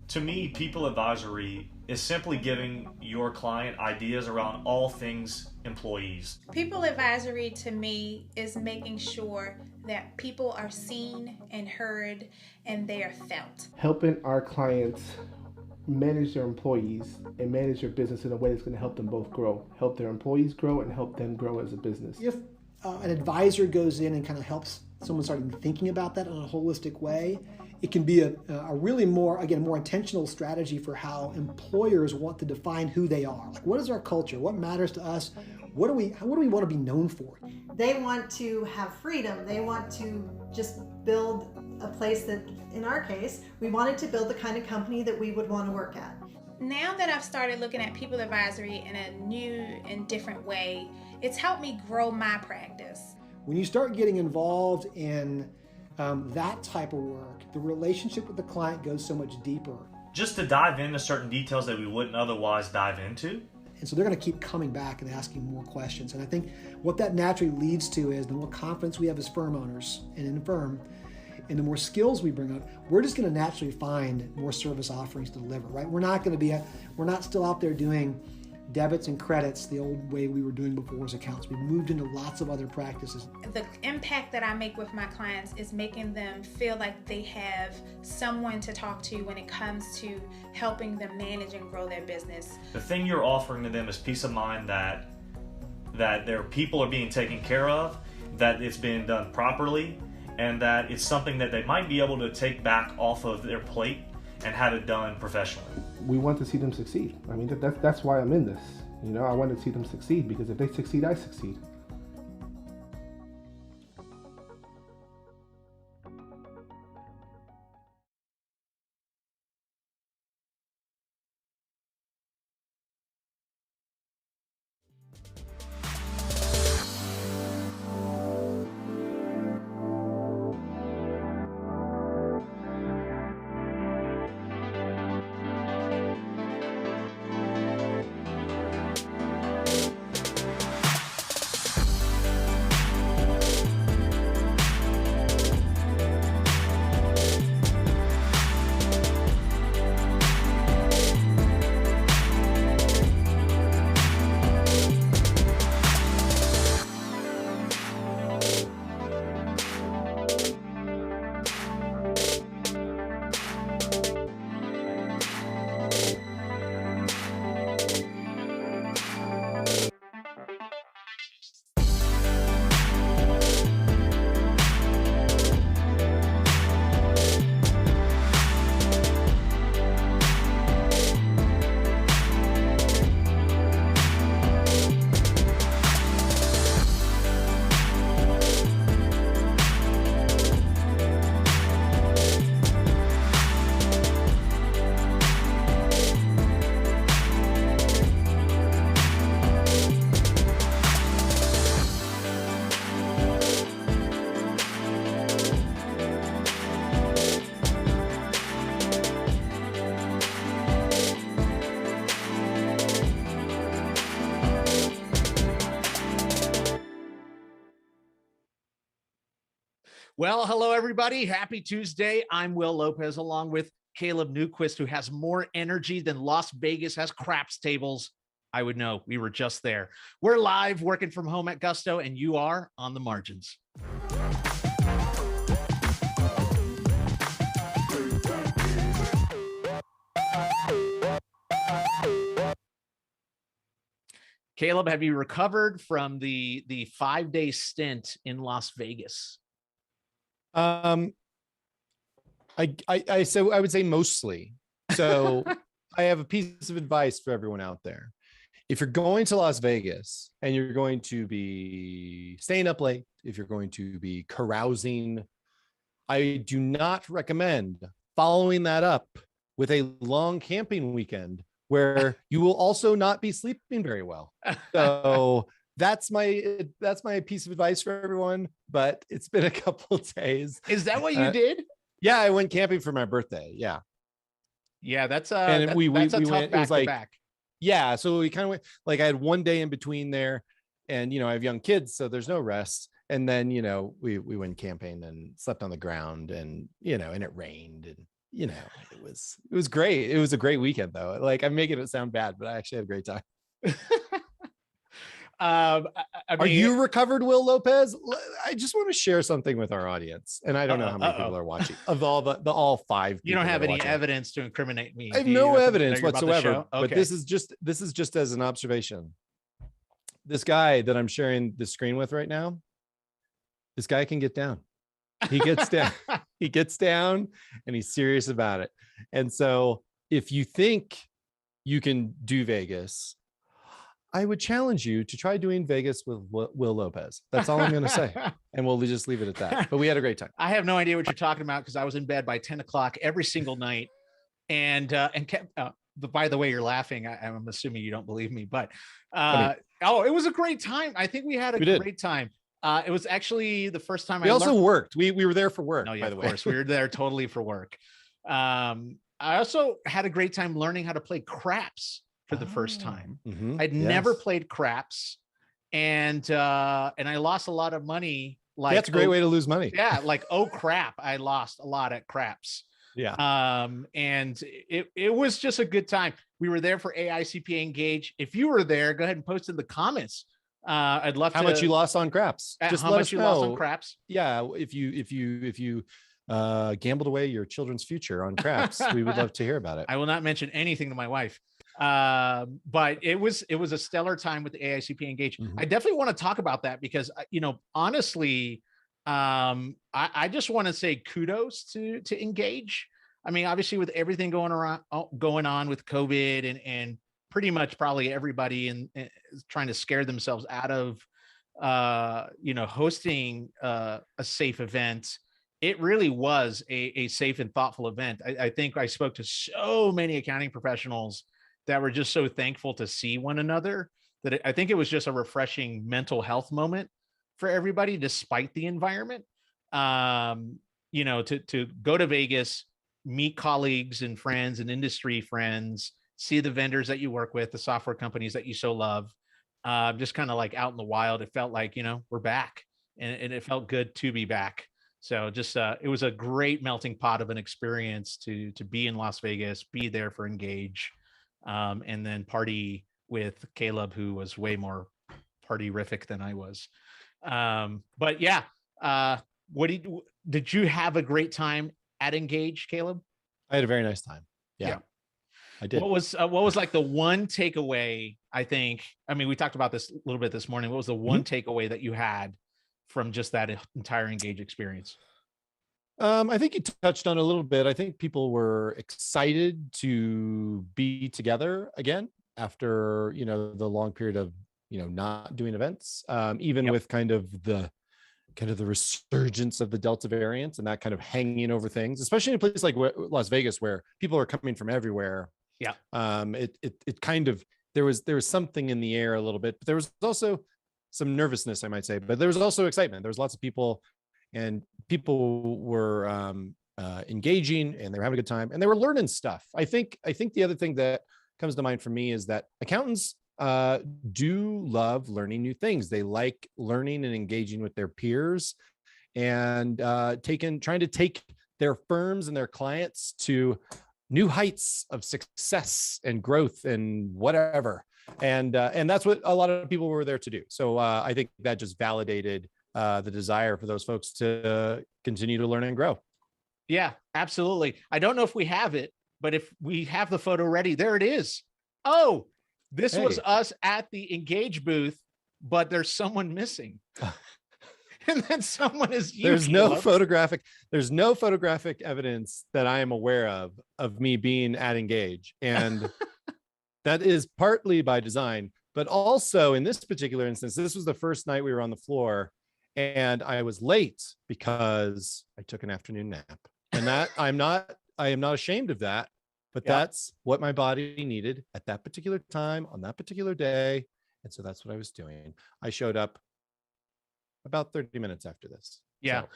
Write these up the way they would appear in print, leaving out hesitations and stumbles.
To me, people advisory is simply giving your client ideas around all things employees. People advisory to me is making sure that people are seen and heard and they are felt. Helping our clients manage their employees and manage their business in a way that's going to help them both grow, help their employees grow and help them grow as a business. If an advisor goes in and kind of helps someone start even thinking about that in a holistic way, it can be a really more intentional strategy for how employers want to define who they are. Like, what is our culture? What matters to us? What do we want to be known for? They want to have freedom. They want to just build a place that, in our case, we wanted to build the kind of company that we would want to work at. Now that I've started looking at people advisory in a new and different way, it's helped me grow my practice. When you start getting involved in that type of work, the relationship with the client goes so much deeper. Just to dive into certain details that we wouldn't otherwise dive into. And so they're going to keep coming back and asking more questions. And I think what that naturally leads to is the more confidence we have as firm owners and in the firm, and the more skills we bring out, we're just going to naturally find more service offerings to deliver, right? We're not still out there doing debits and credits the old way we were doing before as accounts. We've moved into lots of other practices. The impact that I make with my clients is making them feel like they have someone to talk to when it comes to helping them manage and grow their business. The thing you're offering to them is peace of mind that their people are being taken care of, that it's being done properly, and that it's something that they might be able to take back off of their plate and have it done professionally. We want to see them succeed. I mean, that's why I'm in this. You know, I want to see them succeed, because if they succeed, I succeed. Well, hello, everybody. Happy Tuesday. I'm Will Lopez, along with Caleb Newquist, who has more energy than Las Vegas has craps tables. I would know. We were just there. We're live working from home at Gusto, and you are on the margins. Caleb, have you recovered from the 5-day stint in Las Vegas? I would say mostly. So I have a piece of advice for everyone out there. If you're going to Las Vegas and you're going to be staying up late, if you're going to be carousing, I do not recommend following that up with a long camping weekend where you will also not be sleeping very well. So that's my piece of advice for everyone, but it's been a couple of days. Is that what you did? Yeah, I went camping for my birthday. Yeah. Yeah, that's tough went, back. Yeah, so we kind of went, like, I had one day in between there, and I have young kids, so there's no rest. And then we went camping and slept on the ground, and and it rained, and it was great. It was a great weekend, though. Like, I'm making it sound bad, but I actually had a great time. Are you recovered, Will Lopez? I just want to share something with our audience, and I don't know how many people are watching. Of all 5 people, you don't have any evidence to incriminate me. I have no evidence whatsoever. Okay. But this is just as an observation. This guy that I'm sharing the screen with right now, this guy can get down. He gets down. He gets down, and he's serious about it. And so, if you think you can do Vegas, I would challenge you to try doing Vegas with Will Lopez. That's all I'm going to say. And we'll just leave it at that. But we had a great time. I have no idea what you're talking about, because I was in bed by 10 o'clock every single night. And by the way, you're laughing. I'm assuming you don't believe me, but it was a great time. I think we had a great time. It was actually the first time we also worked. We were there for work, by the way. Of course, we were there totally for work. I also had a great time learning how to play craps for the first time. Mm-hmm. I'd never played craps, and I lost a lot of money. Like, that's a great way to lose money. Yeah, like, oh crap, I lost a lot at craps. Yeah. And it was just a good time. We were there for AICPA Engage. If you were there, go ahead and post in the comments. I'd love how much you lost on craps. Just how much you lost on craps. Yeah, if you gambled away your children's future on craps, we would love to hear about it. I will not mention anything to my wife. But it was a stellar time with the AICPA Engage. Mm-hmm. I definitely want to talk about that, because honestly, I just want to say kudos to Engage. I mean, obviously, with everything going on with COVID and pretty much probably everybody and trying to scare themselves out of hosting a safe event. It really was a safe and thoughtful event. I think I spoke to so many accounting professionals that were just so thankful to see one another, that I think it was just a refreshing mental health moment for everybody, despite the environment. To go to Vegas, meet colleagues and friends and industry friends, see the vendors that you work with, the software companies that you so love, just kind of like out in the wild. It felt like, we're back, and it felt good to be back. So just, it was a great melting pot of an experience to be in Las Vegas, be there for Engage, and then party with Caleb, who was way more party-rific than I was. But yeah, did you have a great time at Engage, Caleb? I had a very nice time. Yeah. I did. What was like the one takeaway? We talked about this a little bit this morning. What was the one takeaway that you had from just that entire Engage experience? I think you touched on it a little bit. I think people were excited to be together again after, the long period of, not doing events, even with kind of the resurgence of the Delta variant and that kind of hanging over things, especially in a place like Las Vegas, where people are coming from everywhere. Yeah. It kind of, there was something in the air a little bit, but there was also some nervousness, I might say, but there was also excitement. There was lots of people, and people were engaging, and they were having a good time, and they were learning stuff. I think the other thing that comes to mind for me is that accountants do love learning new things. They like learning and engaging with their peers and trying to take their firms and their clients to new heights of success and growth and whatever. And that's what a lot of people were there to do. So I think that just validated the desire for those folks to continue to learn and grow. Yeah, absolutely. I don't know if we have it, but if we have the photo ready, there it is. Oh, this was us at the Engage booth, but there's someone missing. And then someone is you. There's no photographic evidence that I am aware of me being at Engage. And that is partly by design, but also in this particular instance, this was the first night we were on the floor and I was late because I took an afternoon nap. And that I am not ashamed of that, but that's what my body needed at that particular time on that particular day. And so that's what I was doing. I showed up about 30 minutes after this. Yeah. So.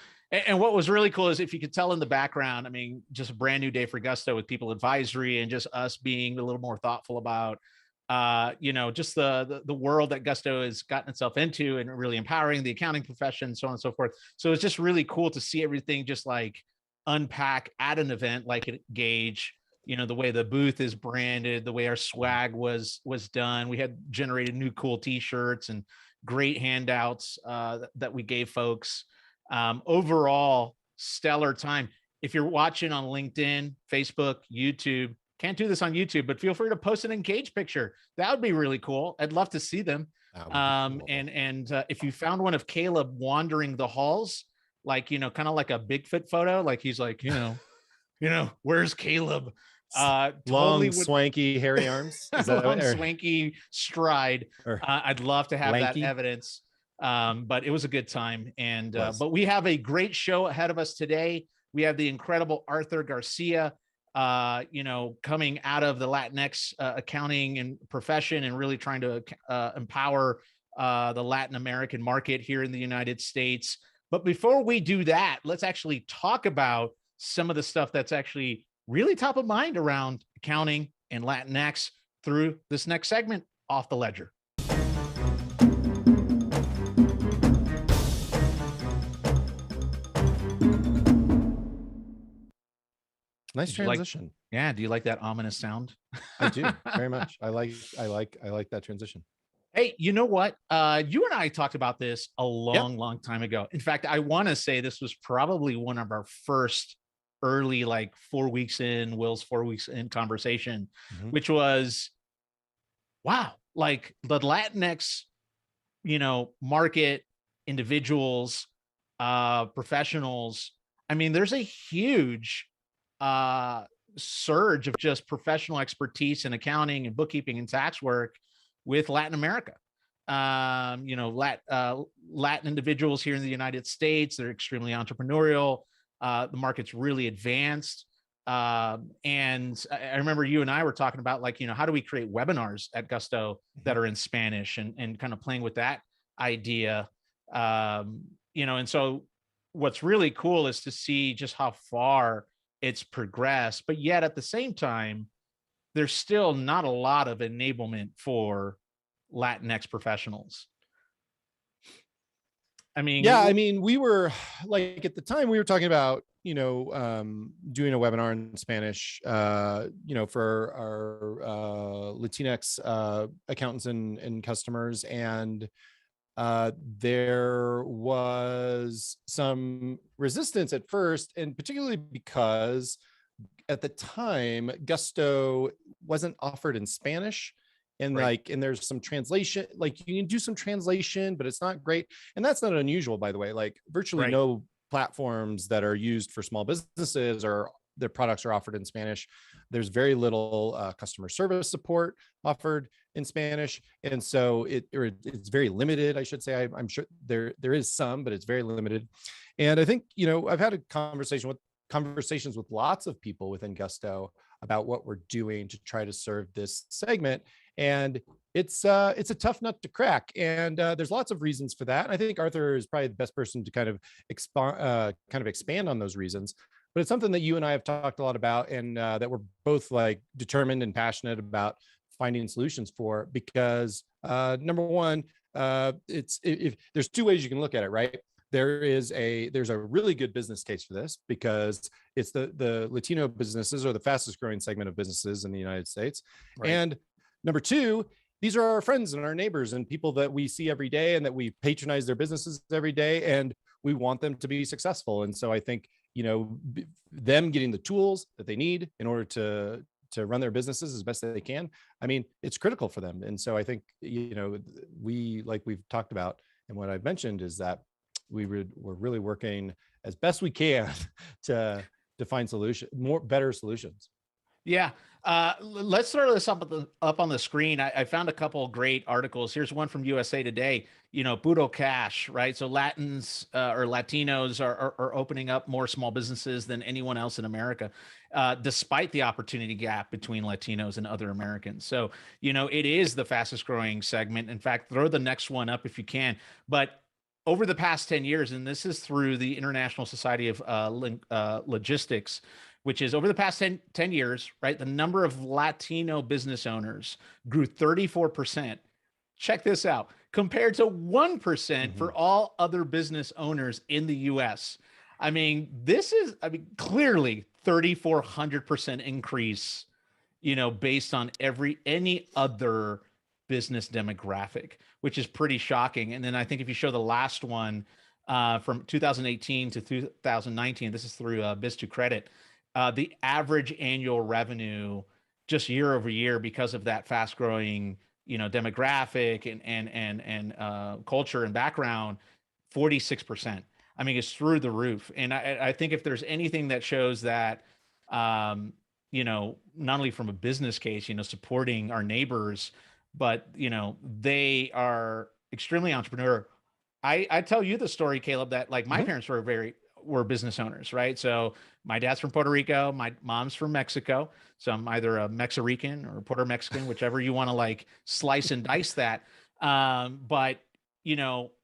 And what was really cool is if you could tell in the background, I mean, just a brand new day for Gusto with people advisory and just us being a little more thoughtful about, just the world that Gusto has gotten itself into and really empowering the accounting profession, so on and so forth. So it's just really cool to see everything just like unpack at an event like Engage, the way the booth is branded, the way our swag was done. We had generated new cool t-shirts and great handouts that we gave folks. Overall, stellar time. If you're watching on LinkedIn, Facebook, YouTube, can't do this on YouTube, but feel free to post an Engage picture. That would be really cool. I'd love to see them. Cool. And if you found one of Caleb wandering the halls, like, kind of like a Bigfoot photo, like he's like, where's Caleb? Long, swanky, hairy arms. Is that long, swanky stride. I'd love to have lanky? that evidence. But it was a good time. And but we have a great show ahead of us today. We have the incredible Arthur Garcia, coming out of the Latinx accounting and profession and really trying to empower the Latin American market here in the United States. But before we do that, let's actually talk about some of the stuff that's actually really top of mind around accounting and Latinx through this next segment, Off the Ledger. Nice transition. Do you like that ominous sound? I do very much. I like that transition. Hey, you know what? You and I talked about this a long time ago. In fact, I want to say this was probably one of our first early, like 4 weeks in, Will's 4 weeks in conversation, which was, wow, like the Latinx, market, individuals, professionals. I mean, there's a huge surge of just professional expertise in accounting and bookkeeping and tax work with Latin America. Latin individuals here in the United States, they're extremely entrepreneurial. The market's really advanced. And I remember you and I were talking about how do we create webinars at Gusto that are in Spanish and kind of playing with that idea. And so what's really cool is to see just how far it's progressed, but yet at the same time, there's still not a lot of enablement for Latinx professionals. I mean, we were like, at the time we were talking about, doing a webinar in Spanish, for our Latinx accountants and customers. And there was some resistance at first, and particularly because at the time Gusto wasn't offered in Spanish, and and there's some translation, like you can do some translation, but it's not great. And that's not unusual, by the way. Like virtually no platforms that are used for small businesses or their products are offered in Spanish. There's very little customer service support offered in Spanish, and so it's very limited, I should say. I'm sure there is some, but it's very limited. And I think I've had conversations with lots of people within Gusto about what we're doing to try to serve this segment, and it's a tough nut to crack. And there's lots of reasons for that. And I think Arthur is probably the best person to kind of expand on those reasons. But it's something that you and I have talked a lot about, and that we're both like determined and passionate about finding solutions for, because number one, if there's two ways you can look at it, right? there's a really good business case for this, because it's the Latino businesses are the fastest growing segment of businesses in the United States. Right. And number two, these are our friends and our neighbors and people that we see every day and that we patronize their businesses every day, and we want them to be successful. And so I think, them getting the tools that they need in order to run their businesses as best they can, I mean, it's critical for them. And so I think, like we've talked about, and what I've mentioned is that we're really working as best we can to find better solutions. Yeah. Let's throw this up on the screen. I found a couple of great articles. Here's one from USA Today, Puro Cash, right? So Latins or Latinos are opening up more small businesses than anyone else in America, despite the opportunity gap between Latinos and other Americans. So, it is the fastest growing segment. In fact, throw the next one up if you can. But over the past 10 years, and this is through the International Society of Logistics, which is over the past 10 years, right? The number of Latino business owners grew 34%. Check this out, compared to 1% for all other business owners in the US. I mean, clearly 3,400% increase, based on any other business demographic, which is pretty shocking. And then I think if you show the last one from 2018 to 2019, this is through Biz2Credit, the average annual revenue just year over year, because of that fast growing, demographic and culture and background, 46%. I mean, it's through the roof. And I think if there's anything that shows that, not only from a business case, supporting our neighbors, but, they are extremely entrepreneurial. I tell you the story, Caleb, that like my parents were business owners, right? So my dad's from Puerto Rico, my mom's from Mexico. So I'm either a Mexican or Puerto Mexican, whichever you want to like slice and dice that. But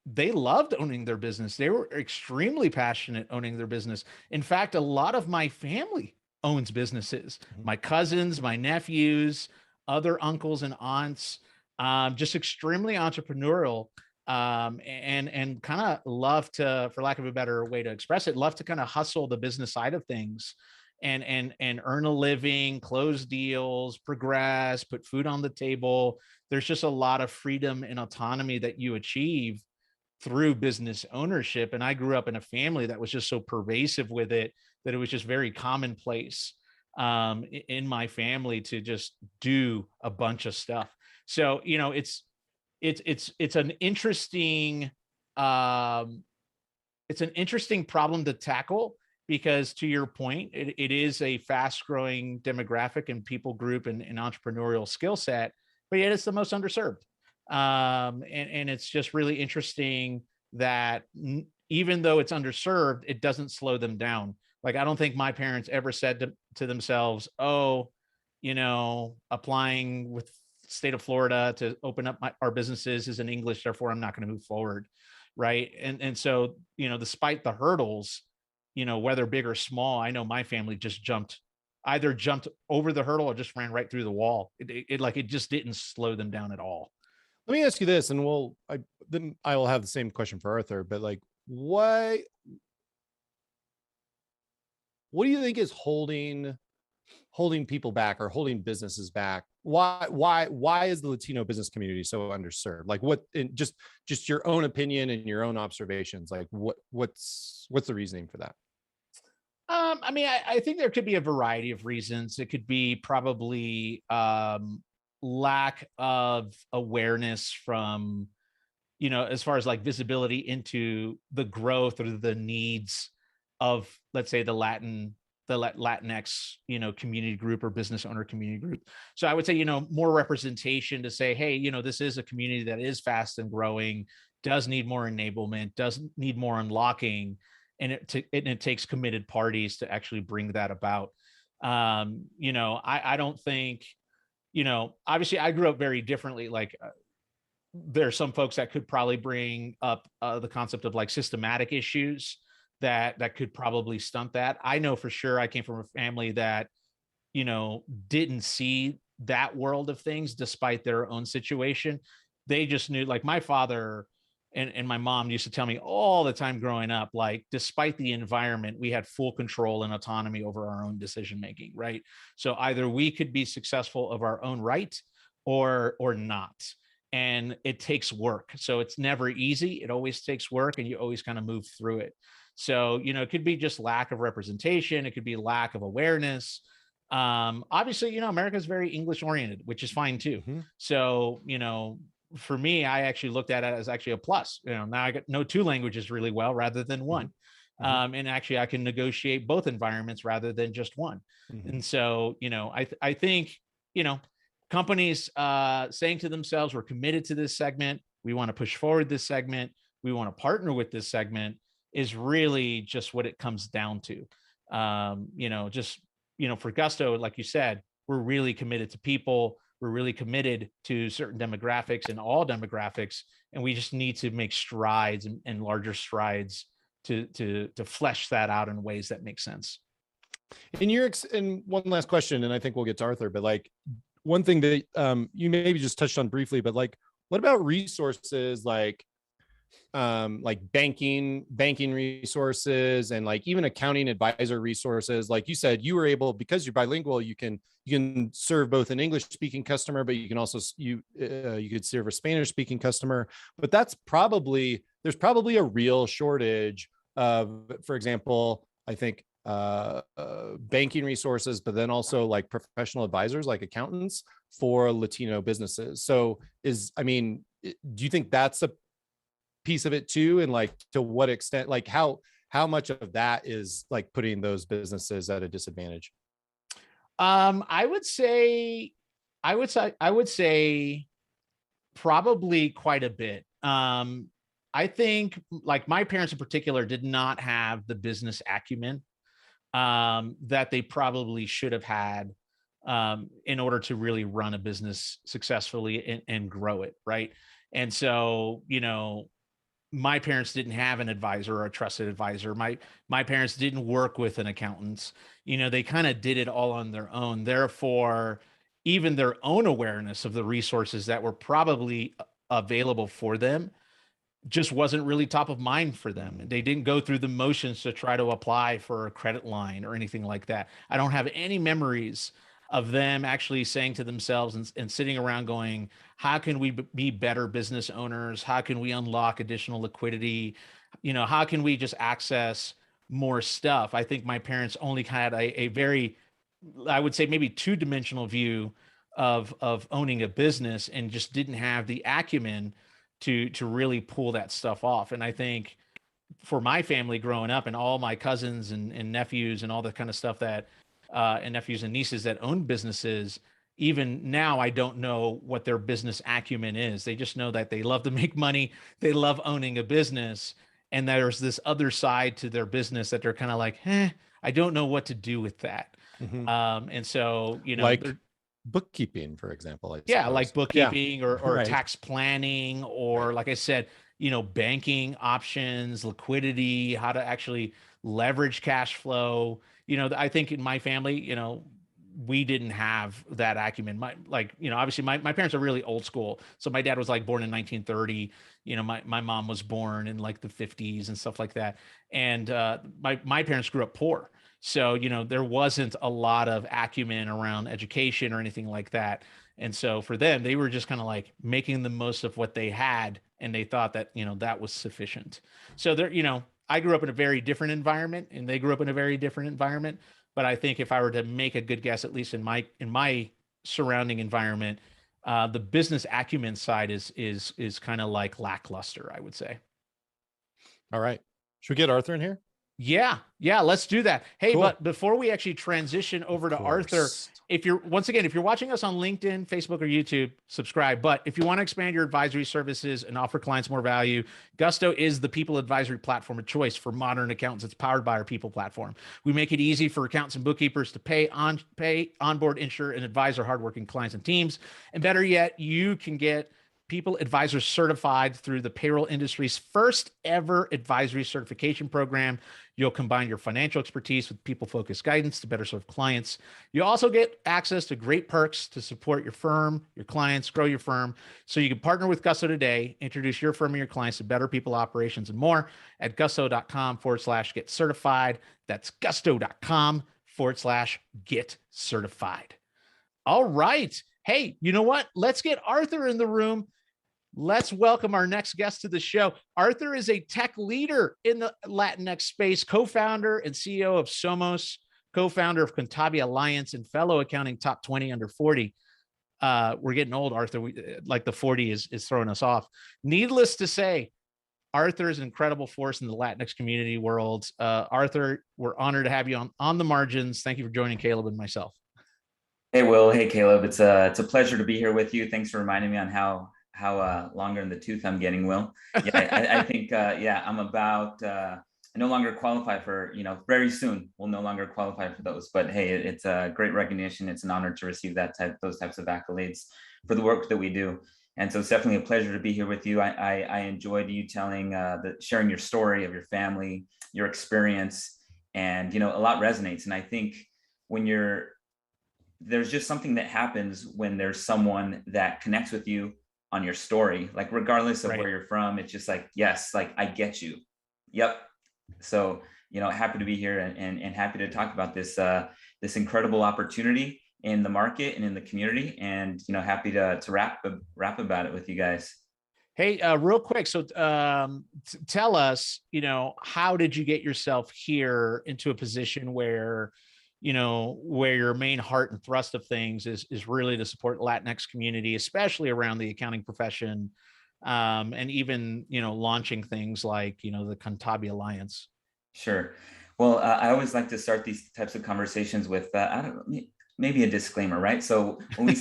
they loved owning their business. They were extremely passionate owning their business. In fact, a lot of my family owns businesses. My cousins, my nephews, other uncles and aunts, just extremely entrepreneurial. And kind of love to, for lack of a better way to express it, love to kind of hustle the business side of things and earn a living, close deals, progress, put food on the table. There's just a lot of freedom and autonomy that you achieve through business ownership. And I grew up in a family that was just so pervasive with it that it was just very commonplace in my family to just do a bunch of stuff. So, it's an interesting problem to tackle, because to your point, it is a fast growing demographic and people group and entrepreneurial skill set, but yet it's the most underserved. And it's just really interesting that even though it's underserved, it doesn't slow them down. Like, I don't think my parents ever said to themselves, applying with state of Florida to open up our businesses is in English, therefore I'm not going to move forward. Right. And so, despite the hurdles, whether big or small, I know my family just either jumped over the hurdle or just ran right through the wall. It just didn't slow them down at all. Let me ask you this, and then I will have the same question for Arthur, but like, what do you think is holding people back or holding businesses back? Why is the Latino business community so underserved? Like, what, in just your own opinion and your own observations, like what's the reasoning for that? I think there could be a variety of reasons. It could be probably lack of awareness from, as far as like visibility into the growth or the needs of, let's say, the Latinx, community group or business owner community group. So I would say, more representation to say, hey, this is a community that is fast and growing, does need more enablement, does need more unlocking, and it takes committed parties to actually bring that about. I don't think, obviously I grew up very differently. Like there's some folks that could probably bring up the concept of like systematic issues that could probably stunt that. I know for sure I came from a family that, didn't see that world of things despite their own situation. They just knew, like my father, and my mom used to tell me all the time growing up, like, despite the environment, we had full control and autonomy over our own decision making, right? So either we could be successful of our own right, or not. And it takes work. So it's never easy. It always takes work, and you always kind of move through it. So, it could be just lack of representation. It could be lack of awareness. Obviously, America is very English oriented, which is fine too. So, for me, I actually looked at it as actually a plus. Now I know two languages really well rather than one. And actually I can negotiate both environments rather than just one. And so, I think, companies saying to themselves, we're committed to this segment. We want to push forward this segment. We want to partner with this segment is really just what it comes down to. For Gusto, like you said, we're really committed to people. We're really committed to certain demographics and all demographics. And we just need to make strides and larger strides to flesh that out in ways that make sense. And one last question, and I think we'll get to Arthur, but like one thing that you maybe just touched on briefly, but like, what about resources like banking resources and like even accounting advisor resources? Like you said, you were able, because you're bilingual, you can serve both an English speaking customer, but you can also, you could serve a Spanish speaking customer. But there's probably a real shortage of, for example, I think banking resources, but then also like professional advisors, like accountants for Latino businesses. So do you think that's a piece of it too? And like, to what extent, like how much of that is like putting those businesses at a disadvantage? I would say probably quite a bit. I think like my parents in particular did not have the business acumen that they probably should have had in order to really run a business successfully and grow it, right? And so, my parents didn't have an advisor or a trusted advisor. My parents didn't work with an accountant. They kind of did it all on their own. Therefore, even their own awareness of the resources that were probably available for them just wasn't really top of mind for them. They didn't go through the motions to try to apply for a credit line or anything like that. I don't have any memories of them actually saying to themselves and sitting around going, how can we be better business owners? How can we unlock additional liquidity? How can we just access more stuff? I think my parents only had a very, I would say maybe two-dimensional view of owning a business, and just didn't have the acumen to really pull that stuff off. And I think for my family growing up, and all my cousins and nephews and all the kind of stuff that and nephews and nieces that own businesses, even now, I don't know what their business acumen is. They just know that they love to make money. They love owning a business. And there's this other side to their business that they're kind of like, I don't know what to do with that. And so, like bookkeeping, for example. Like bookkeeping or Right. tax planning, or like I said, banking options, liquidity, how to actually leverage cash flow. I think in my family, we didn't have that acumen. Obviously my parents are really old school. So my dad was like born in 1930. My mom was born in like the 50s and stuff like that. And my parents grew up poor. So, there wasn't a lot of acumen around education or anything like that. And so for them, they were just kind of like making the most of what they had. And they thought that, that was sufficient. So I grew up in a very different environment, and they grew up in a very different environment. But I think if I were to make a good guess, at least in my surrounding environment, the business acumen side is kind of like lackluster, I would say. All right. Should we get Arthur in here? Yeah, let's do that. Hey, Cool. But before we actually transition over to Arthur, if you're watching us on LinkedIn, Facebook, or YouTube, subscribe. But if you want to expand your advisory services and offer clients more value, Gusto is the people advisory platform of choice for modern accountants. It's powered by our people platform. We make it easy for accountants and bookkeepers to pay, onboard, insure, and advise our hardworking clients and teams. And better yet, you can get People Advisor certified through the payroll industry's first ever advisory certification program. You'll combine your financial expertise with people-focused guidance to better serve clients. You also get access to great perks to support your firm, your clients, grow your firm. So you can partner with Gusto today, introduce your firm and your clients to better people operations and more at gusto.com/get certified. That's gusto.com/get certified. All right. Hey, you know what? Let's get Arthur in the room. Let's welcome our next guest to the show. Arthur is a tech leader in the Latinx space, co-founder and CEO of Somos, co-founder of Contabia Alliance, and fellow accounting top 20 under 40. We're getting old, Arthur. Like the 40 is throwing us off. Needless to say, Arthur is an incredible force in the Latinx community world. Arthur, we're honored to have you on the margins. Thank you for joining Caleb and myself. Hey, Will. Hey, Caleb. It's a pleasure to be here with you. Thanks for reminding me on how longer in the tooth I'm getting, Will. Yeah, I think, I'm about, I no longer qualify for, very soon we'll no longer qualify for those. But hey, it's a great recognition. It's an honor to receive those types of accolades for the work that we do. And so it's definitely a pleasure to be here with you. I enjoyed you sharing your story of your family, your experience, and, a lot resonates. And I think there's just something that happens when there's someone that connects with you on your story, like regardless of where you're from. It's just like, yes, like I get you. Yep. So, happy to be here and happy to talk about this incredible opportunity in the market and in the community, and, happy to rap about it with you guys. Hey, real quick. So tell us, how did you get yourself here into a position where your main heart and thrust of things is really to support Latinx community, especially around the accounting profession, and even, launching things like, the Contabia Alliance? Sure. Well, I always like to start these types of conversations with, maybe a disclaimer, right? So when we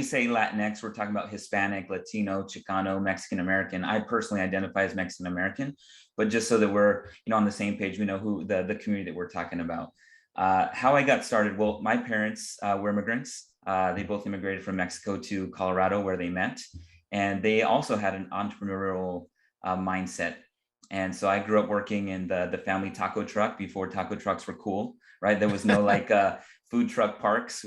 say Latinx, we're talking about Hispanic, Latino, Chicano, Mexican American. I personally identify as Mexican American, but just so that we're, on the same page, we know who the community that we're talking about. How I got started, well, my parents were immigrants. They both immigrated from Mexico to Colorado, where they met. And they also had an entrepreneurial mindset. And so I grew up working in the family taco truck before taco trucks were cool, right? There was no food truck parks,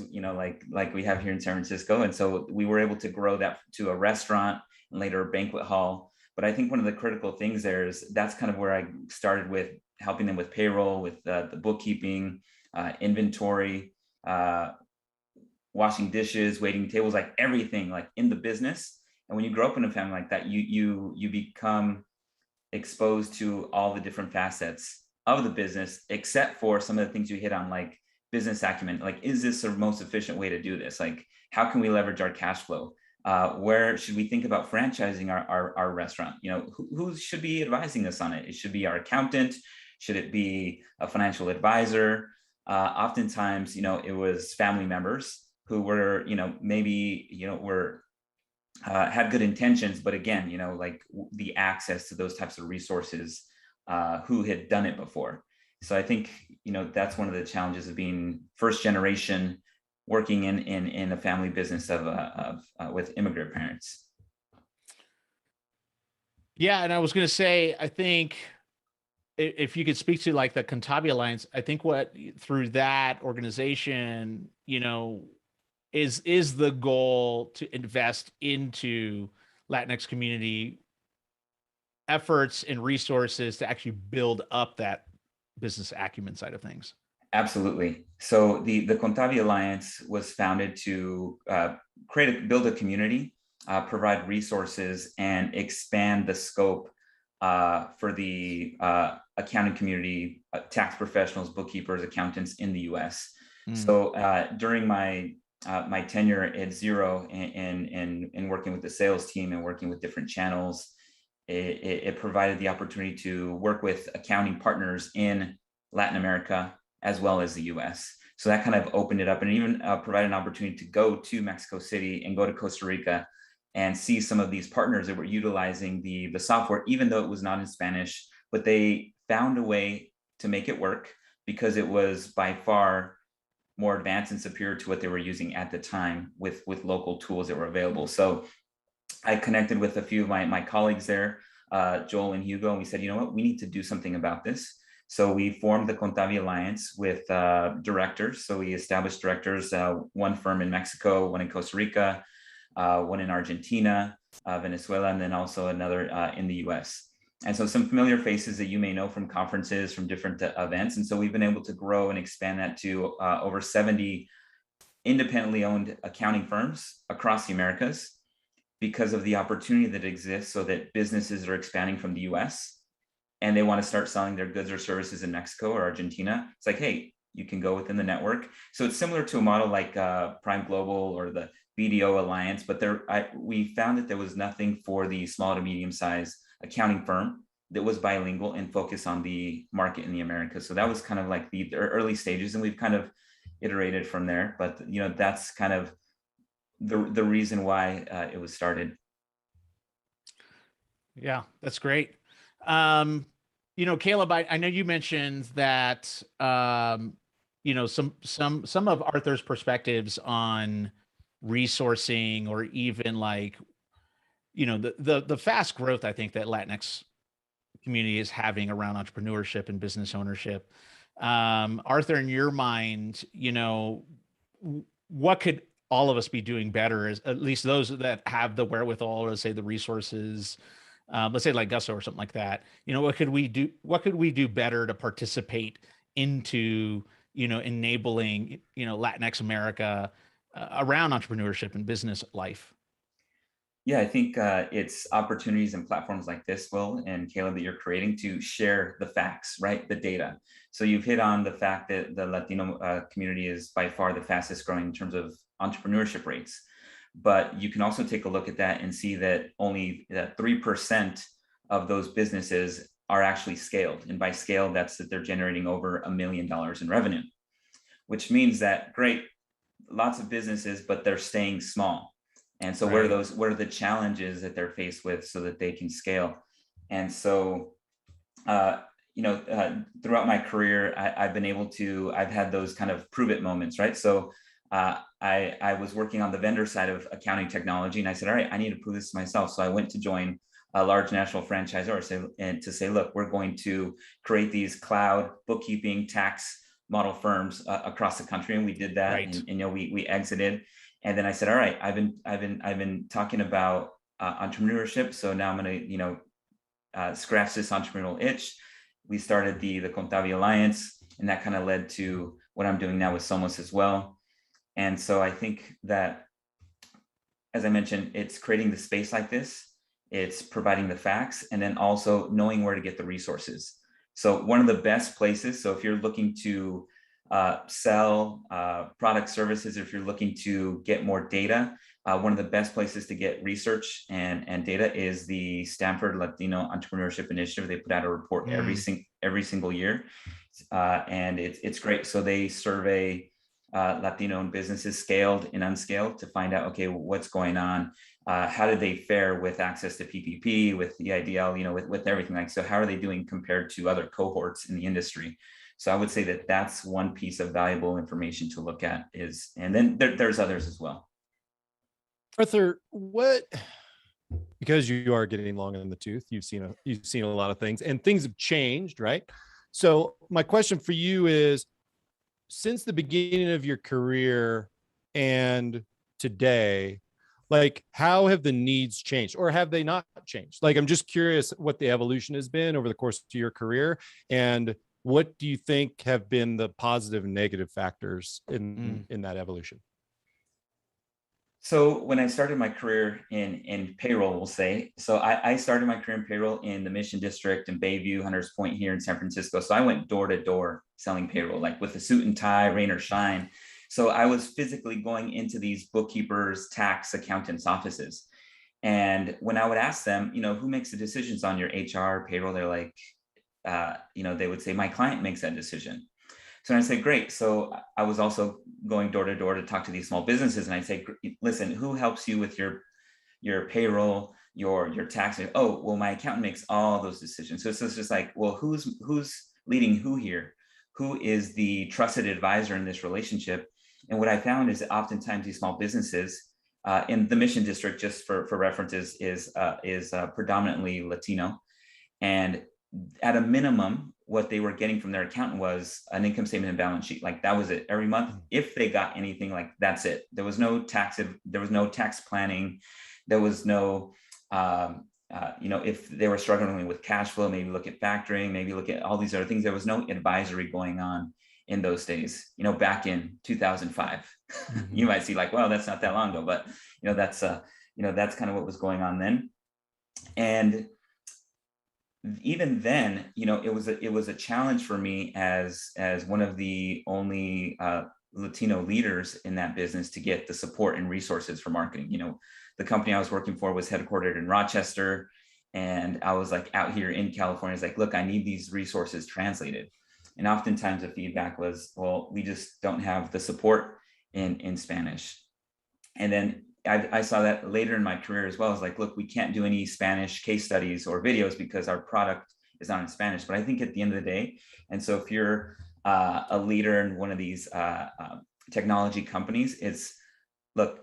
like we have here in San Francisco. And so we were able to grow that to a restaurant and later a banquet hall. But I think one of the critical things there is that's kind of where I started with helping them with payroll, with the bookkeeping, inventory, washing dishes, waiting tables, like everything, like in the business. And when you grow up in a family like that, you become exposed to all the different facets of the business, except for some of the things you hit on, like business acumen. Like, is this the most efficient way to do this? Like, how can we leverage our cash flow? Where should we think about franchising our restaurant? Who should be advising us on it? It should be our accountant. Should it be a financial advisor? Oftentimes, it was family members who were, had good intentions, but again, like the access to those types of resources, who had done it before. So I think, that's one of the challenges of being first generation working in a family business with immigrant parents. Yeah. And I was going to say, I think if you could speak to like the Contabia Alliance, I think through that organization, is the goal to invest into Latinx community efforts and resources to actually build up that business acumen side of things. Absolutely. So the Contabia Alliance was founded to build a community, provide resources, and expand the scope for the accounting community, tax professionals, bookkeepers, accountants in the U.S. So during my tenure at Xero and working with the sales team and working with different channels, it provided the opportunity to work with accounting partners in Latin America as well as the US. So that kind of opened it up, and even provided an opportunity to go to Mexico City and go to Costa Rica and see some of these partners that were utilizing the software, even though it was not in Spanish, but they found a way to make it work because it was by far more advanced and superior to what they were using at the time with local tools that were available. So I connected with a few of my colleagues there, Joel and Hugo, and we said, you know what, we need to do something about this. So we formed the Contavi Alliance with directors. So we established directors, one firm in Mexico, one in Costa Rica, one in Argentina, Venezuela, and then also another in the US. And so some familiar faces that you may know from conferences, from different events. And so we've been able to grow and expand that to over 70 independently owned accounting firms across the Americas, because of the opportunity that exists, so that businesses are expanding from the US and they want to start selling their goods or services in Mexico or Argentina. It's like, hey, you can go within the network. So it's similar to a model like Prime Global or the BDO Alliance, but we found that there was nothing for the small to medium-sized accounting firm that was bilingual and focused on the market in the Americas. So that was kind of like the early stages, and we've kind of iterated from there. But that's kind of the reason why it was started. Yeah, that's great. Caleb, I know you mentioned that some of Arthur's perspectives on resourcing, or even like the fast growth I think that Latinx community is having around entrepreneurship and business ownership. Arthur, in your mind, what could all of us be doing better, as at least those that have the wherewithal, or say the resources, let's say like Gusto or something like that, what could we do better to participate into, enabling, Latinx America around entrepreneurship and business life? Yeah, I think it's opportunities and platforms like this, Will and Caleb, that you're creating to share the facts, right? The data. So you've hit on the fact that the Latino community is by far the fastest growing in terms of entrepreneurship rates. But you can also take a look at that and see that only 3% of those businesses are actually scaled. And by scale, that's that they're generating over $1 million in revenue, which means that, great, lots of businesses, but they're staying small. And so Right. what are the challenges that they're faced with so that they can scale? And so, throughout my career, I've had those kind of prove it moments, right? So I was working on the vendor side of accounting technology, and I said, all right, I need to prove this to myself. So I went to join a large national franchisor to say, look, we're going to create these cloud bookkeeping tax model firms across the country. And we did that. Right. And we exited. And then I said, all right, I've been talking about entrepreneurship. So now I'm going to, scratch this entrepreneurial itch. We started the Contavi Alliance, and that kind of led to what I'm doing now with Somos as well. And so I think that, as I mentioned, it's creating the space like this, it's providing the facts, and then also knowing where to get the resources. So one of the best places, so if you're looking to sell product services, if you're looking to get more data, one of the best places to get research and data is the Stanford Latino Entrepreneurship Initiative. They put out a report every single year, and it's great. So they survey Latino-owned businesses, scaled and unscaled, to find out, okay, what's going on? How did they fare with access to PPP, with the EIDL, with everything like, so how are they doing compared to other cohorts in the industry? So I would say that that's one piece of valuable information to look at, and then there's others as well. Arthur, because you are getting long in the tooth, you've seen a lot of things, and things have changed, right? So my question for you is, since the beginning of your career and today, like, how have the needs changed, or have they not changed? Like, I'm just curious what the evolution has been over the course of your career, and what do you think have been the positive and negative factors in that evolution? So when I started my career in payroll, we'll say, so I started my career in payroll in the Mission District in Bayview, Hunters Point here in San Francisco. So I went door to door selling payroll, like with a suit and tie, rain or shine. So I was physically going into these bookkeepers, tax accountants' offices. And when I would ask them, who makes the decisions on your HR, payroll, they're like, they would say, my client makes that decision. So I say, great. So I was also going door to door to talk to these small businesses. And I say, listen, who helps you with your payroll, your taxes? Oh, well, my accountant makes all those decisions. So it's just like, well, who's leading who here? Who is the trusted advisor in this relationship? And what I found is that oftentimes these small businesses, in the Mission District, just for reference, is predominantly Latino, and at a minimum, what they were getting from their accountant was an income statement and balance sheet. Like that was it every month. If they got anything, like that's it. There was no tax planning. There was no, if they were struggling with cash flow, maybe look at factoring, maybe look at all these other things. There was no advisory going on in those days, back in 2005. You might see like, well, that's not that long ago, but that's kind of what was going on then. And even then, it was a challenge for me as one of the only Latino leaders in that business to get the support and resources for marketing. The company I was working for was headquartered in Rochester, and I was like out here in California. It's like, look, I need these resources translated. And oftentimes the feedback was, well, we just don't have the support in Spanish. And then I saw that later in my career as well. It's like, look, we can't do any Spanish case studies or videos because our product is not in Spanish. But I think at the end of the day, and so if you're a leader in one of these technology companies, it's, look,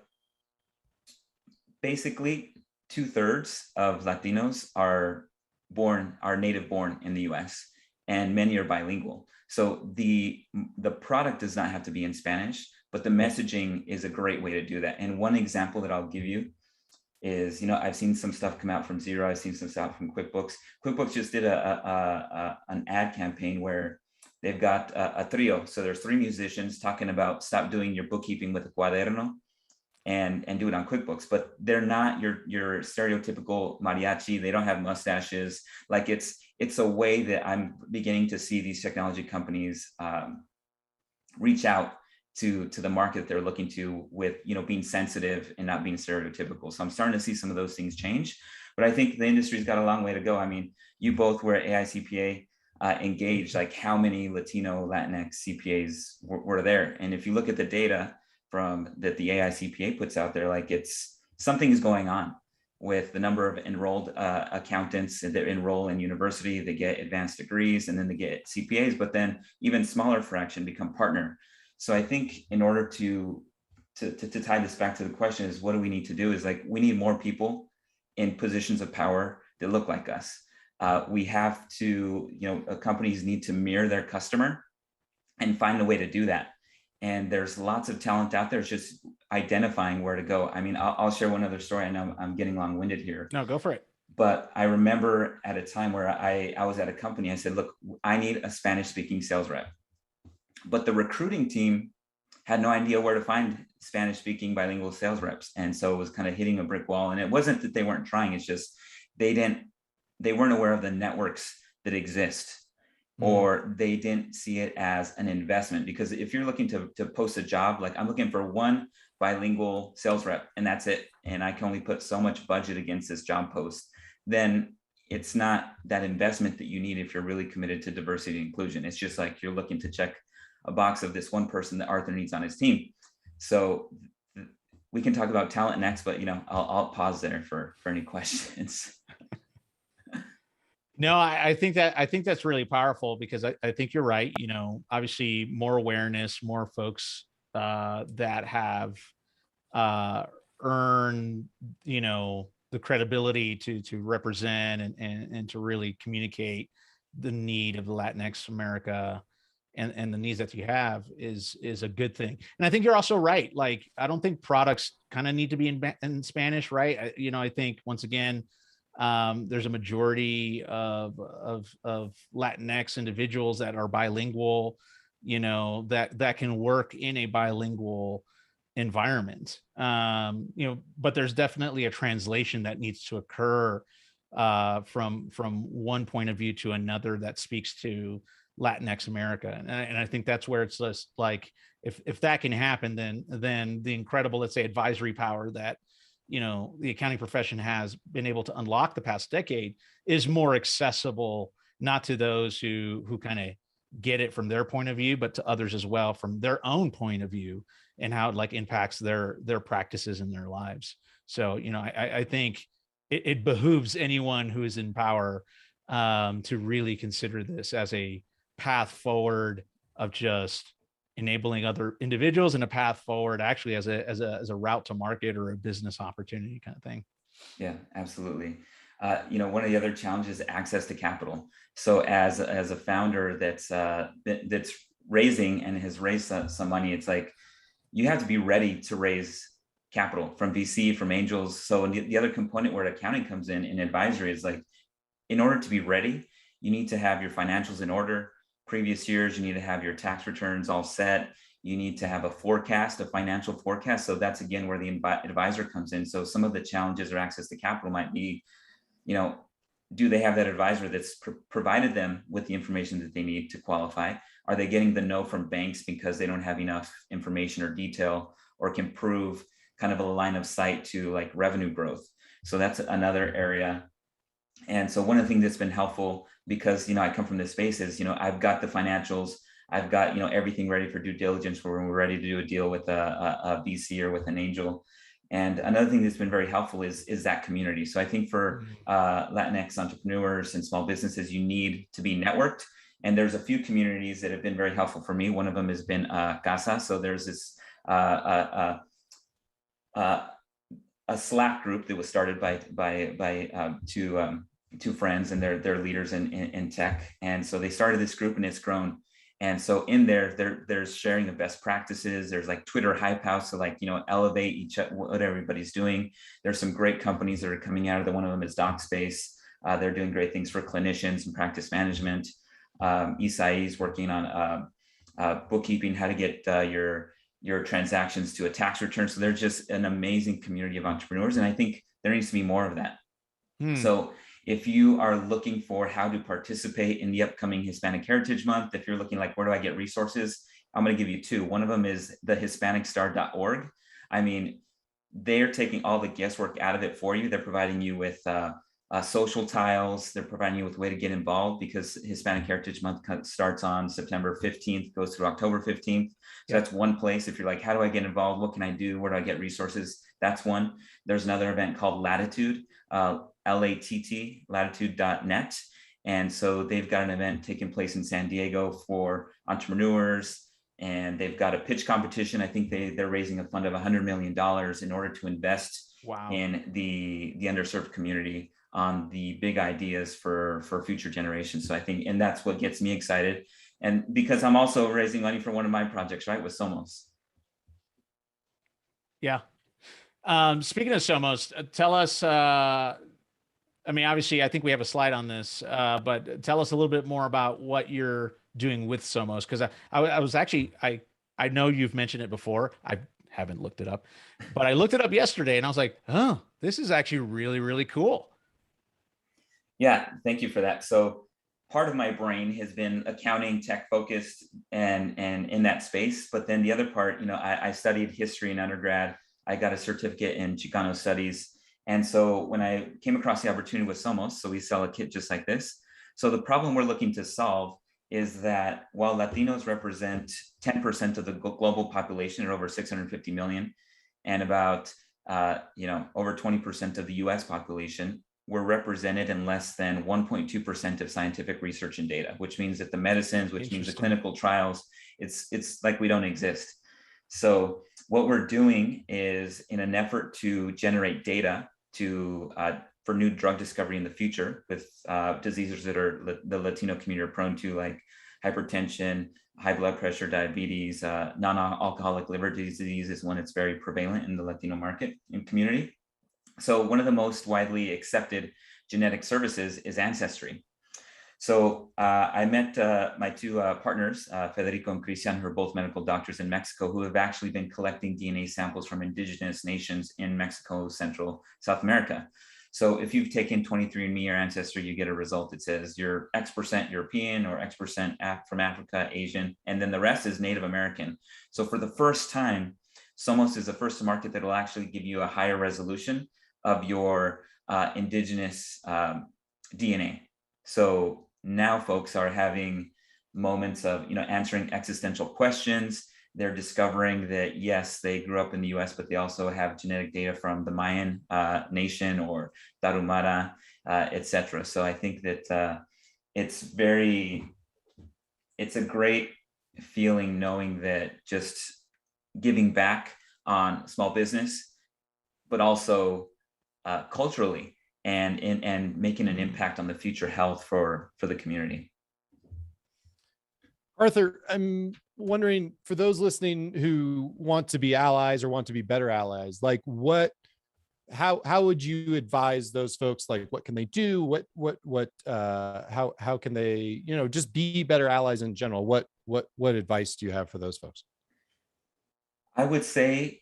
basically 2/3 of Latinos are native born in the US, and many are bilingual. So the product does not have to be in Spanish, but the messaging is a great way to do that. And one example that I'll give you is, I've seen some stuff come out from Xero. I've seen some stuff from QuickBooks. QuickBooks just did an ad campaign where they've got a trio. So there's 3 musicians talking about stop doing your bookkeeping with a cuaderno and do it on QuickBooks. But they're not your stereotypical mariachi. They don't have mustaches. Like it's a way that I'm beginning to see these technology companies reach out to the market they're looking to, with being sensitive and not being stereotypical. So I'm starting to see some of those things change, but I think the industry's got a long way to go. I mean, you both were at AICPA engaged. Like, how many Latino Latinx CPAs were there? And if you look at the data that the AICPA puts out there, like something is going on with the number of enrolled accountants that enroll in university. They get advanced degrees, and then they get CPAs, but then even smaller fraction become partner. So I think in order to tie this back to the question is, what do we need to do? Is like, we need more people in positions of power that look like us. We have to, companies need to mirror their customer and find a way to do that. And there's lots of talent out there. It's just identifying where to go. I mean, I'll share one other story. I know I'm getting long-winded here. No, go for it. But I remember at a time where I was at a company, I said, look, I need a Spanish-speaking sales rep. But the recruiting team had no idea where to find Spanish-speaking bilingual sales reps. And so it was kind of hitting a brick wall. And it wasn't that they weren't trying. It's just they weren't aware of the networks that exist, or they didn't see it as an investment. Because if you're looking to post a job, like I'm looking for one bilingual sales rep and that's it, and I can only put so much budget against this job post, then it's not that investment that you need if you're really committed to diversity and inclusion. It's just like you're looking to check a box of this one person that Arthur needs on his team. So we can talk about talent next, but I'll pause there for any questions. No, I think that's really powerful, because I think you're right. Obviously more awareness, more folks that have earned, the credibility to represent and to really communicate the need of the Latinx America and the needs that you have is a good thing. And I think you're also right. Like, I don't think products kind of need to be in Spanish, right? I think once again, there's a majority of Latinx individuals that are bilingual, that can work in a bilingual environment. But there's definitely a translation that needs to occur from one point of view to another that speaks to Latinx America. And I think that's where it's just like, if that can happen, then the incredible, let's say, advisory power that the accounting profession has been able to unlock the past decade is more accessible, not to those who kind of get it from their point of view, but to others as well from their own point of view, and how it impacts their practices in their lives. So, I think it behooves anyone who is in power to really consider this as a path forward of just enabling other individuals in a path forward, actually as a route to market or a business opportunity kind of thing. Yeah, absolutely. One of the other challenges is access to capital. So as a founder that's raising and has raised some money, it's like you have to be ready to raise capital from VC, from angels. So the other component where accounting comes in advisory is like, in order to be ready, you need to have your financials in order. Previous years, you need to have your tax returns all set. You need to have a forecast, a financial forecast. So that's again where the advisor comes in. So some of the challenges or access to capital might be, do they have that advisor that's provided them with the information that they need to qualify? Are they getting the no from banks because they don't have enough information or detail, or can prove kind of a line of sight to like revenue growth? So that's another area. And so one of the things that's been helpful, because I come from this space, is I've got the financials, I've got everything ready for due diligence for when we're ready to do a deal with a VC or with an angel. And another thing that's been very helpful is that community. So I think for Latinx entrepreneurs and small businesses, you need to be networked. And there's a few communities that have been very helpful for me. One of them has been Casa. So there's this a Slack group that was started by two friends, and they're leaders in tech. And so they started this group, and it's grown. And so in there's sharing of best practices. There's like Twitter hype house to elevate what everybody's doing. There's some great companies that are coming out of there. One of them is DocSpace. They're doing great things for clinicians and practice management. Isai is working on bookkeeping, how to get your transactions to a tax return. So they're just an amazing community of entrepreneurs. And I think there needs to be more of that. So if you are looking for how to participate in the upcoming Hispanic Heritage Month, if you're looking like, where do I get resources? I'm going to give you two. One of them is the HispanicStar.org. I mean, they're taking all the guesswork out of it for you. They're providing you with social tiles. They're providing you with a way to get involved, because Hispanic Heritage Month starts on September 15th, goes through October 15th. So that's one place. If you're like, how do I get involved? What can I do? Where do I get resources? That's one. There's another event called Latitude, LATT, latitude.net. And so they've got an event taking place in San Diego for entrepreneurs, and they've got a pitch competition. I think they're raising a fund of $100 million in order to invest in the underserved community on the big ideas for future generations. So I think, and that's what gets me excited. And because I'm also raising money for one of my projects, right, with Somos. Yeah. Speaking of Somos, tell us, obviously I think we have a slide on this, but tell us a little bit more about what you're doing with Somos. Cause I was actually, I know you've mentioned it before. I haven't looked it up, but I looked it up yesterday and I was like, oh, this is actually really, really cool. Yeah, thank you for that. So part of my brain has been accounting, tech focused, and in that space. But then the other part, I studied history in undergrad. I got a certificate in Chicano studies. And so when I came across the opportunity with Somos, so we sell a kit just like this. So the problem we're looking to solve is that while Latinos represent 10% of the global population, or over 650 million, and about over 20% of the US population, we're represented in less than 1.2% of scientific research and data, which means that the medicines, which means the clinical trials, it's like we don't exist. So what we're doing is, in an effort to generate data for new drug discovery in the future with diseases that the Latino community are prone to, like hypertension, high blood pressure, diabetes, non-alcoholic liver disease is one that's very prevalent in the Latino market and community. So one of the most widely accepted genetic services is Ancestry. So I met my two partners, Federico and Cristian, who are both medical doctors in Mexico, who have actually been collecting DNA samples from indigenous nations in Mexico, Central, South America. So if you've taken 23andMe or Ancestry, you get a result that says you're X% European or X% from Africa, Asian, and then the rest is Native American. So for the first time, Somos is the first to market that will actually give you a higher resolution of your indigenous DNA. So now folks are having moments of answering existential questions. They're discovering that yes, they grew up in the US, but they also have genetic data from the Mayan nation or Tarahumara, etc. So I think that it's a great feeling, knowing that just giving back on small business, but also culturally and making an impact on the future health for the community. Arthur, I'm wondering, for those listening who want to be allies or want to be better allies, like how would you advise those folks? Like, what can they do? How can they, just be better allies in general? What advice do you have for those folks? I would say,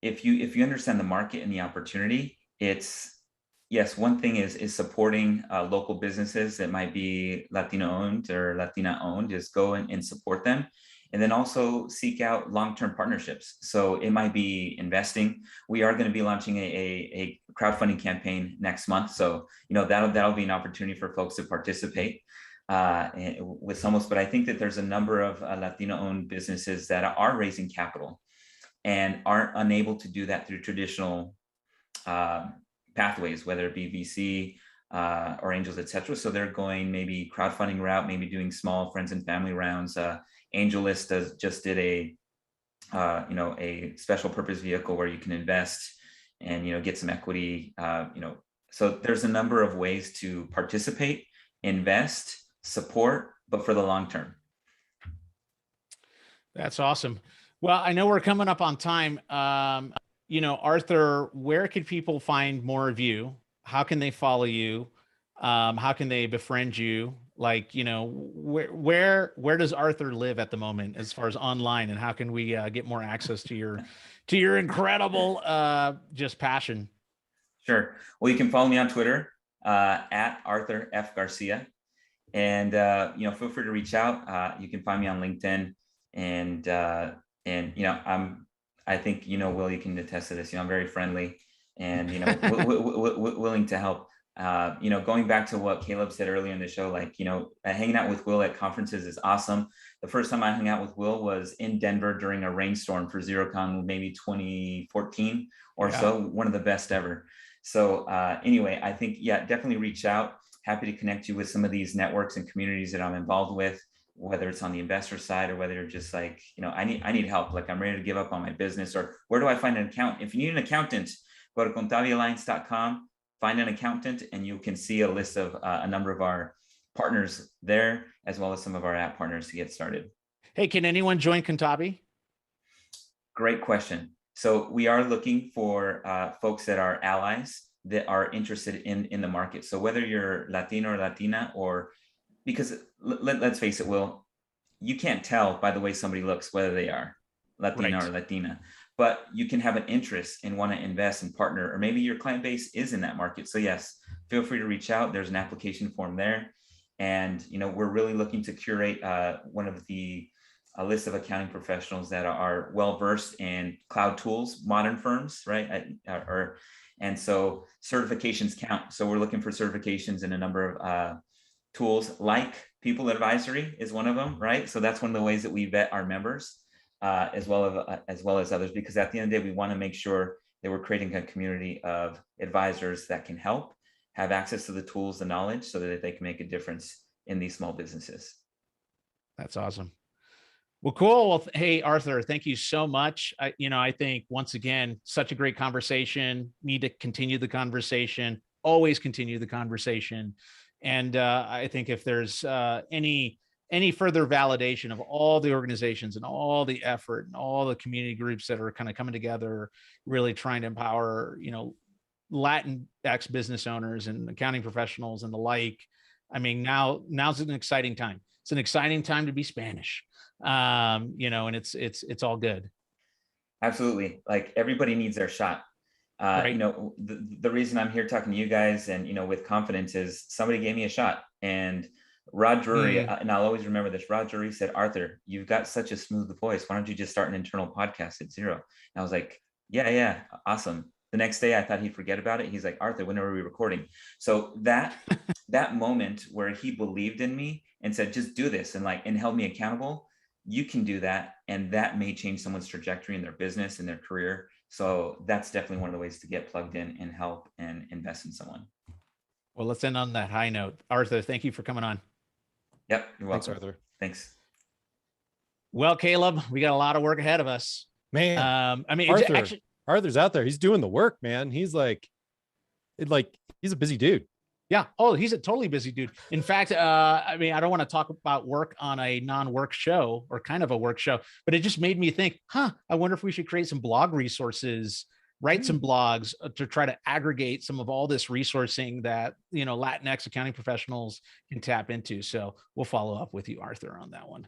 if you understand the market and the opportunity, yes, one thing is supporting local businesses that might be Latino owned or Latina owned. Just go and support them, and then also seek out long-term partnerships. So it might be investing. We are going to be launching a crowdfunding campaign next month, so that'll be an opportunity for folks to participate with Somos. But I think that there's a number of Latino-owned businesses that are raising capital and aren't unable to do that through traditional pathways, whether it be VC or angels, etc. So they're going maybe crowdfunding route, maybe doing small friends and family rounds. AngelList just did a special purpose vehicle where you can invest and get some equity. So there's a number of ways to participate, invest, support, but for the long term. That's awesome. Well, I know we're coming up on time. Arthur, where could people find more of you? How can they follow you? How can they befriend you? Like, where does Arthur live at the moment as far as online, and how can we get more access to your incredible just passion? Sure. Well, you can follow me on Twitter at Arthur F. Garcia, and feel free to reach out. You can find me on LinkedIn, and I think, Will, you can attest to this. I'm very friendly and, willing to help. Going back to what Caleb said earlier in the show, like, hanging out with Will at conferences is awesome. The first time I hung out with Will was in Denver during a rainstorm for XeroCon, maybe 2014 or so. One of the best ever. So anyway, I think, definitely reach out. Happy to connect you with some of these networks and communities that I'm involved with, whether it's on the investor side or whether you're just like, I need help. Like, I'm ready to give up on my business, or where do I find an accountant? If you need an accountant, go to contabialliance.com, find an accountant, and you can see a list of a number of our partners there, as well as some of our app partners to get started. Hey, can anyone join Contabi? Great question. So we are looking for folks that are allies that are interested in the market. So whether you're Latino or Latina, or because let's face it, Will, you can't tell by the way somebody looks whether they are Latino or Latina, but you can have an interest and want to invest and partner, or maybe your client base is in that market. So yes, feel free to reach out. There's an application form there. And, we're really looking to curate one of a list of accounting professionals that are well-versed in cloud tools, modern firms, right? And so certifications count. So we're looking for certifications in a number of tools, like People Advisory is one of them, right? So that's one of the ways that we vet our members, as well as others, because at the end of the day, we want to make sure that we're creating a community of advisors that can help, have access to the tools, the knowledge, so that they can make a difference in these small businesses. That's awesome. Well, cool. Well, hey, Arthur, thank you so much. I think, once again, such a great conversation. Need to continue the conversation, always continue the conversation. And I think if there's any further validation of all the organizations and all the effort and all the community groups that are kind of coming together, really trying to empower, Latinx business owners and accounting professionals and the like. I mean, now's an exciting time. It's an exciting time to be Spanish, and it's all good. Absolutely. Like, everybody needs their shot. Right. The reason I'm here talking to you guys and, with confidence is somebody gave me a shot, and Rod Drury, and I'll always remember this. Rod Drury said, "Arthur, you've got such a smooth voice. Why don't you just start an internal podcast at Xero?" And I was like, yeah, awesome. The next day I thought he'd forget about it. He's like, "Arthur, when are we recording?" So that moment where he believed in me and said, "Just do this," and held me accountable, you can do that. And that may change someone's trajectory in their business and their career. So that's definitely one of the ways to get plugged in and help and invest in someone. Well, let's end on that high note. Arthur, thank you for coming on. Yep. You're welcome. Thanks, Arthur. Thanks. Well, Caleb, we got a lot of work ahead of us. Man, I mean, Arthur's out there. He's doing the work, man. He's he's a busy dude. yeah. Oh, he's a totally busy dude. In fact, I mean, I don't want to talk about work on a non-work show or kind of a work show, but it just made me think, I wonder if we should create some blog resources, write some blogs to try to aggregate some of all this resourcing that, Latinx accounting professionals can tap into. So we'll follow up with you, Arthur, on that one.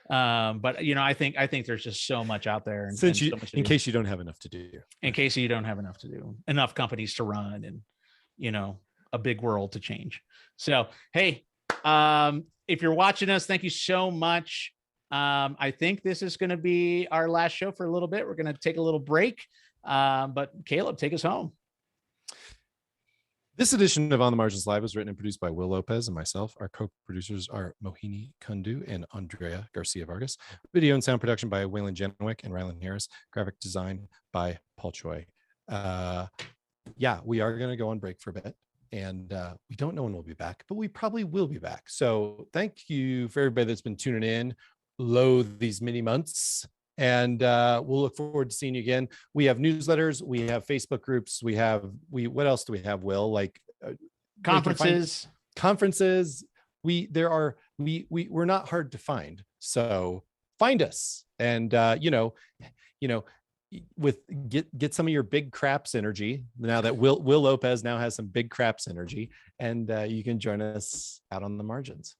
But I think there's just so much out there, and Since so much in case you don't have enough to do, enough companies to run, and a big world to change. So hey, if you're watching us, thank you so much. I think this is going to be our last show for a little bit. We're going to take a little break, but Caleb, take us home. This edition of On the Margins Live was written and produced by Will Lopez and myself. Our co-producers are Mohini Kundu and Andrea Garcia Vargas. Video and sound production by Waylon Jenwick and Rylan Harris. Graphic design by Paul Choi. We are going to go on break for a bit, and we don't know when we'll be back, but we probably will be back. So thank you for everybody that's been tuning in these many months. And we'll look forward to seeing you again. We have newsletters, we have Facebook groups, what else do we have, Will? Conferences. We're not hard to find. So find us, and get some of your big craps energy now that Will Lopez now has some big craps energy, and you can join us out on the margins.